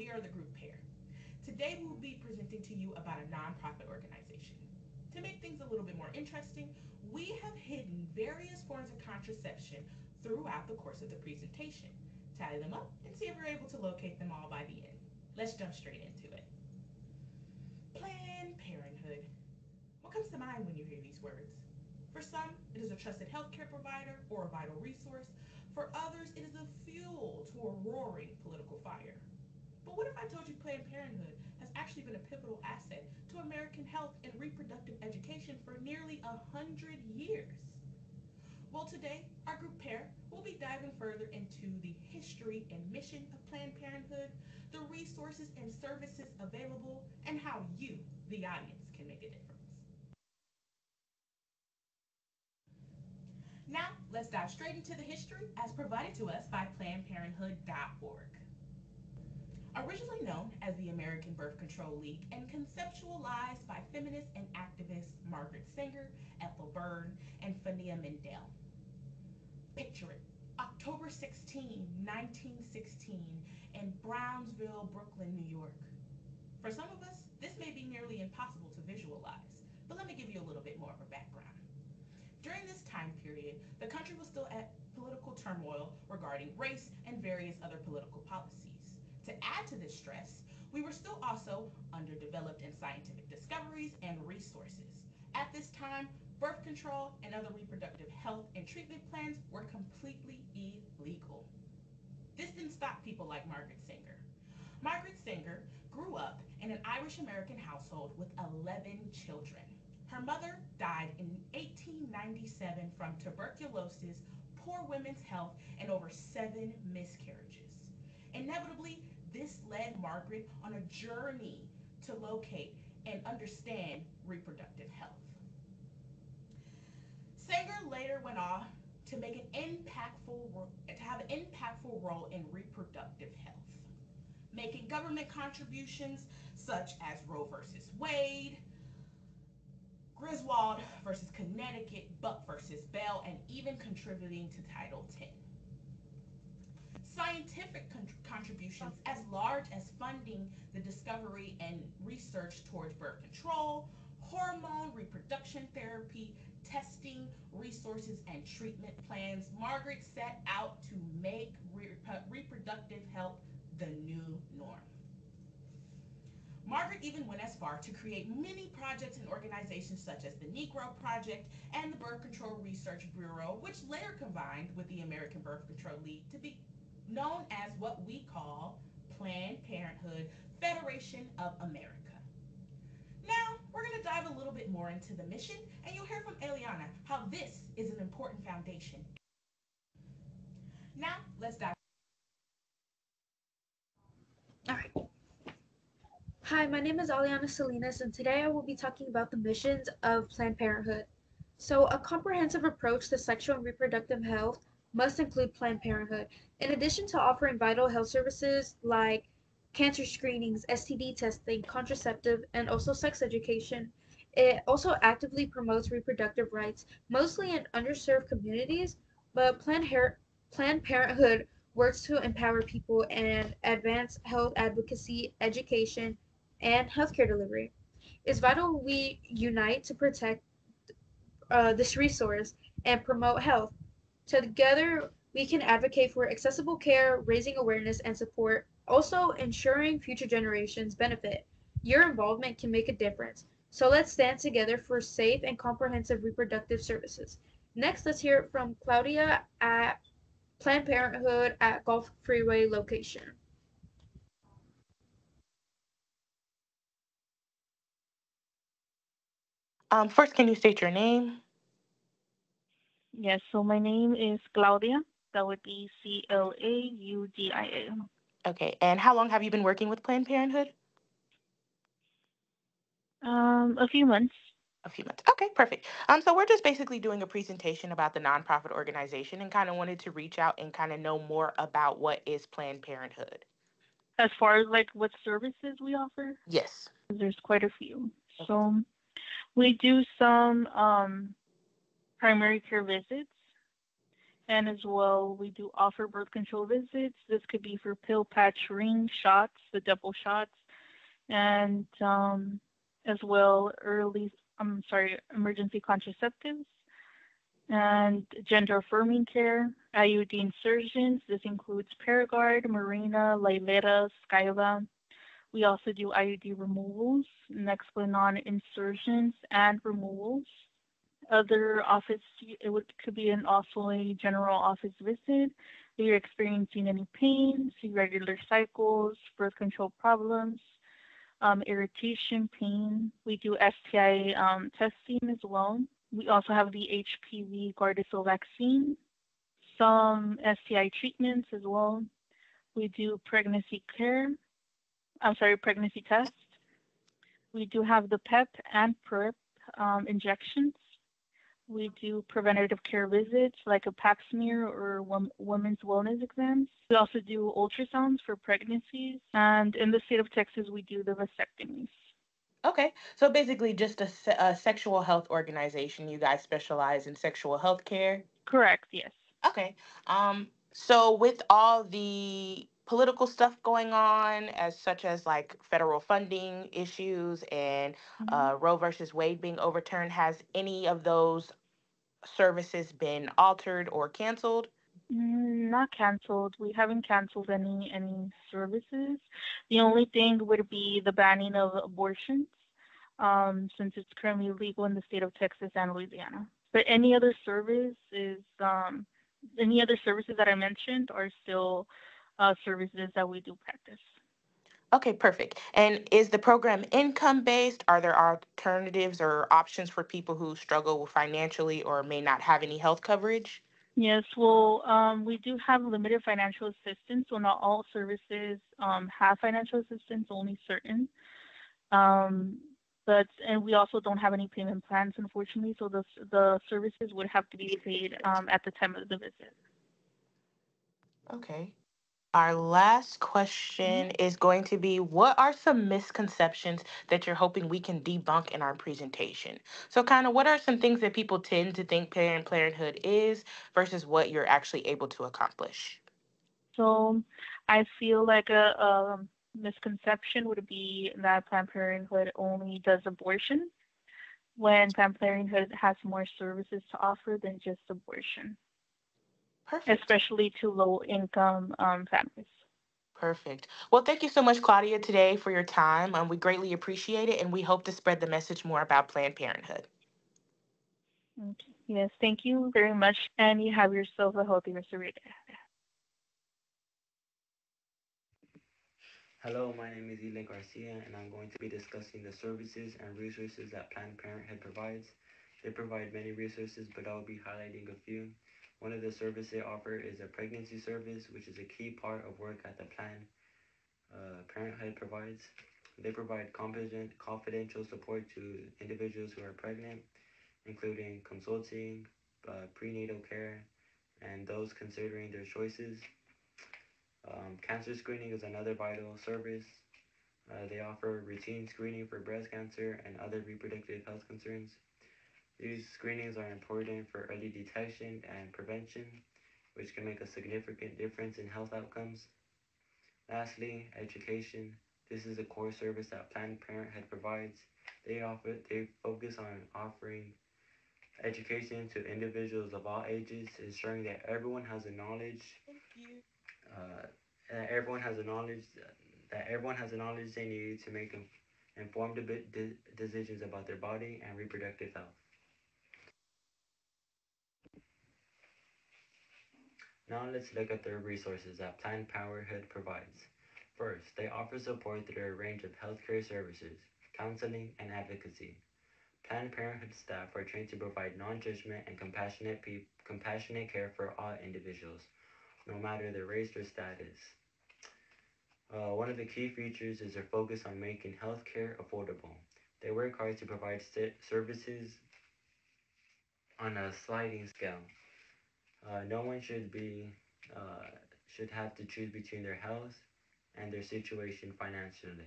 We are the group P.E.A.R. Today we will be presenting to you about a nonprofit organization. To make things a little bit more interesting, we have hidden various forms of contraception throughout the course of the presentation. Tally them up and see if you're able to locate them all by the end. Let's jump straight into it. Planned Parenthood. What comes to mind when you hear these words? For some, it is a trusted healthcare provider or a vital resource. For others, it is a fuel to a roaring political fire. But what if I told you Planned Parenthood has actually been a pivotal asset to American health and reproductive education for nearly 100 years? Well, today, our group P.E.A.R will be diving further into the history and mission of Planned Parenthood, the resources and services available, and how you, the audience, can make a difference. Now, let's dive straight into the history as provided to us by PlannedParenthood.org. Originally known as the American Birth Control League and conceptualized by feminist and activist Margaret Sanger, Ethel Byrne, and Fania Mendel. Picture it, October 16, 1916, in Brownsville, Brooklyn, New York. For some of us, this may be nearly impossible to visualize, but let me give you a little bit more of a background. During this time period, the country was still at political turmoil regarding race and various other political policies. To add to this stress, we were still also underdeveloped in scientific discoveries and resources. At this time, birth control and other reproductive health and treatment plans were completely illegal. This didn't stop people like Margaret Sanger. Margaret Sanger grew up in an Irish American household with 11 children. Her mother died in 1897 from tuberculosis, poor women's health, and over 7 miscarriages. Inevitably, this led Margaret on a journey to locate and understand reproductive health. Sanger later went on to have an impactful role in reproductive health, making government contributions such as Roe versus Wade, Griswold versus Connecticut, Buck versus Bell, and even contributing to Title X. Scientific contributions as large as funding the discovery and research towards birth control, hormone reproduction therapy, testing, resources, and treatment plans. Margaret set out to make reproductive health the new norm. Margaret even went as far to create many projects and organizations such as the Negro Project and the Birth Control Research Bureau, which later combined with the American Birth Control League to be known as what we call Planned Parenthood Federation of America. Now, we're going to dive a little bit more into the mission, and you'll hear from Eliana how this is an important foundation. Now, let's dive. All right. Hi, my name is Aliana Salinas, and today I will be talking about the missions of Planned Parenthood. So, a comprehensive approach to sexual and reproductive health must include Planned Parenthood. In addition to offering vital health services like cancer screenings, STD testing, contraceptive, and also sex education, it also actively promotes reproductive rights, mostly in underserved communities, but Planned Parenthood works to empower people and advance health advocacy, education, and healthcare delivery. It's vital we unite to protect this resource and promote health. Together, we can advocate for accessible care, raising awareness and support, also ensuring future generations benefit. Your involvement can make a difference. So let's stand together for safe and comprehensive reproductive services. Next, let's hear it from Claudia at Planned Parenthood at Gulf Freeway location. First, can you state your name? Yes, so my name is Claudia. That would be Claudia. Okay, and how long have you been working with Planned Parenthood? A few months. A few months. Okay, perfect. So we're just basically doing a presentation about the nonprofit organization and kind of wanted to reach out and kind of know more about what is Planned Parenthood. As far as like what services we offer, Yes. there's quite a few. Okay. So we do some primary care visits, And as well, we do offer birth control visits. This could be for pill, patch, ring, shots, the double shots, and as well emergency contraceptives and gender affirming care, IUD insertions. This includes Paragard, Mirena, Liletta, Skyva. We also do IUD removals, Nexplanon insertions and removals. Other office, could be also a general office visit. If you're experiencing any pain, irregular cycles, birth control problems, irritation, pain. We do STI testing as well. We also have the HPV Gardasil vaccine, some STI treatments as well. We do pregnancy test. We do have the PEP and PrEP injections. We do preventative care visits like a pap smear or women's wellness exams. We also do ultrasounds for pregnancies. And in the state of Texas, we do the vasectomies. Okay, so basically just a sexual health organization. You guys specialize in sexual health care. Correct, yes. Okay. So with all the political stuff going on, as such as like federal funding issues and Mhm. Roe versus Wade being overturned, has any of those services been altered or canceled? Not canceled. We haven't canceled any services. The only thing would be the banning of abortions, since it's currently legal in the state of Texas and Louisiana. But any other services that I mentioned are still services that we do practice. Okay, perfect. And is the program income based? Are there alternatives or options for people who struggle financially or may not have any health coverage? Yes, well, we do have limited financial assistance. So not all services have financial assistance, only certain. Um, and we also don't have any payment plans, unfortunately. So the services would have to be paid at the time of the visit. Okay. Our last Mhm. question is going to be, what are some misconceptions that you're hoping we can debunk in our presentation? So, kind of, what are some things that people tend to think Parenthood is versus what you're actually able to accomplish? So I feel like a misconception would be that Planned Parenthood only does abortion, when Planned Parenthood has more services to offer than just abortion, Perfect. especially to low income families. Perfect. Well, thank you so much, Claudia, today for your time. We greatly appreciate it, and we hope to spread the message more about Planned Parenthood. Okay. Yes, thank you very much, and you have yourself a healthy rest of your day. Hello, my name is Ile Garcia, and I'm going to be discussing the services and resources that Planned Parenthood provides. They provide many resources, but I'll be highlighting a few. One of the services they offer is a pregnancy service, which is a key part of work at the Planned Parenthood provides. They provide confidential support to individuals who are pregnant, including consulting, prenatal care, and those considering their choices. Cancer screening is another vital service. They offer routine screening for breast cancer and other reproductive health concerns. These screenings are important for early detection and prevention, which can make a significant difference in health outcomes. Lastly, education. This is a core service that Planned Parenthood provides. They focus on offering education to individuals of all ages, ensuring that everyone has the knowledge uh, that everyone has the knowledge that everyone has the knowledge they need to make informed decisions about their body and reproductive health. Now let's look at the resources that Planned Parenthood provides. First, they offer support through a range of healthcare services, counseling, and advocacy. Planned Parenthood staff are trained to provide non-judgment and compassionate care for all individuals, no matter their race or status. One of the key features is their focus on making healthcare affordable. They work hard to provide services on a sliding scale. No one uh, should have to choose between their health and their situation financially.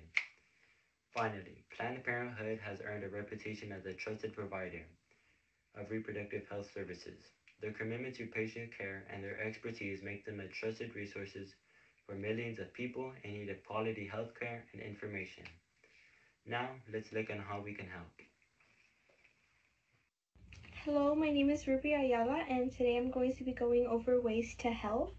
Finally, Planned Parenthood has earned a reputation as a trusted provider of reproductive health services. Their commitment to patient care and their expertise make them a trusted resources for millions of people in need of quality healthcare and information. Now, let's look at how we can help. Hello, my name is Ruby Ayala, and today I'm going to be going over ways to help.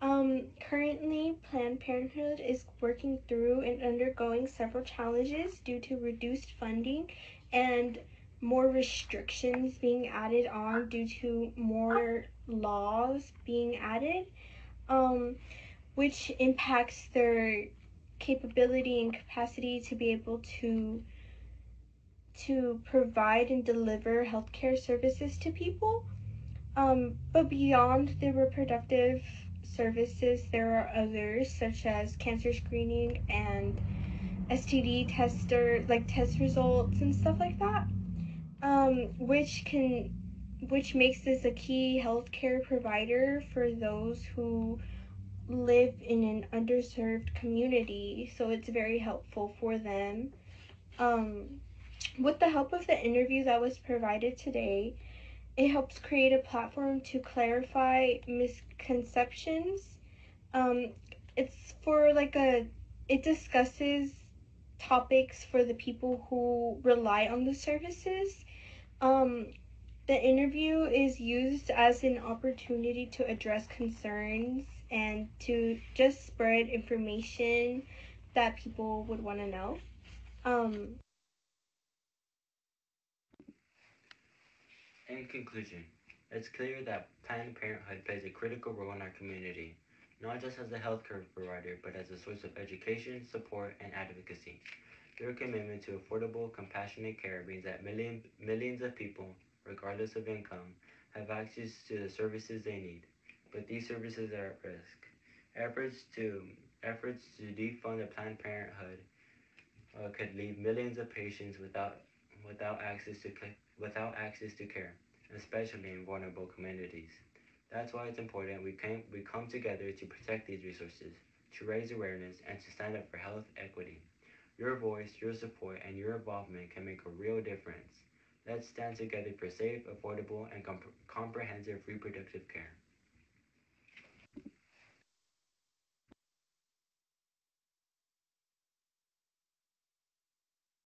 Currently, Planned Parenthood is working through and undergoing several challenges due to reduced funding and more restrictions being added on due to more laws being added, um, which impacts their capability and capacity to be able to provide and deliver healthcare services to people. But beyond the reproductive services, there are others such as cancer screening and STD tester, like test results and stuff like that, which makes this a key healthcare provider for those who live in an underserved community. So it's very helpful for them. Um, with the help of the interview that was provided today, it helps create a platform to clarify misconceptions. Um, it's for like it discusses topics for the people who rely on the services. Um, the interview is used as an opportunity to address concerns and to just spread information that people would want to know. Um, In conclusion, it's clear that Planned Parenthood plays a critical role in our community, not just as a healthcare provider, but as a source of education, support, and advocacy. Their commitment to affordable, compassionate care means that millions of people, regardless of income, have access to the services they need. But these services are at risk. Efforts to efforts to defund the Planned Parenthood could leave millions of patients without access to without access to care, especially in vulnerable communities. That's why it's important we come together to protect these resources, to raise awareness, and to stand up for health equity. Your voice, your support, and your involvement can make a real difference. Let's stand together for safe, affordable, and comprehensive reproductive care.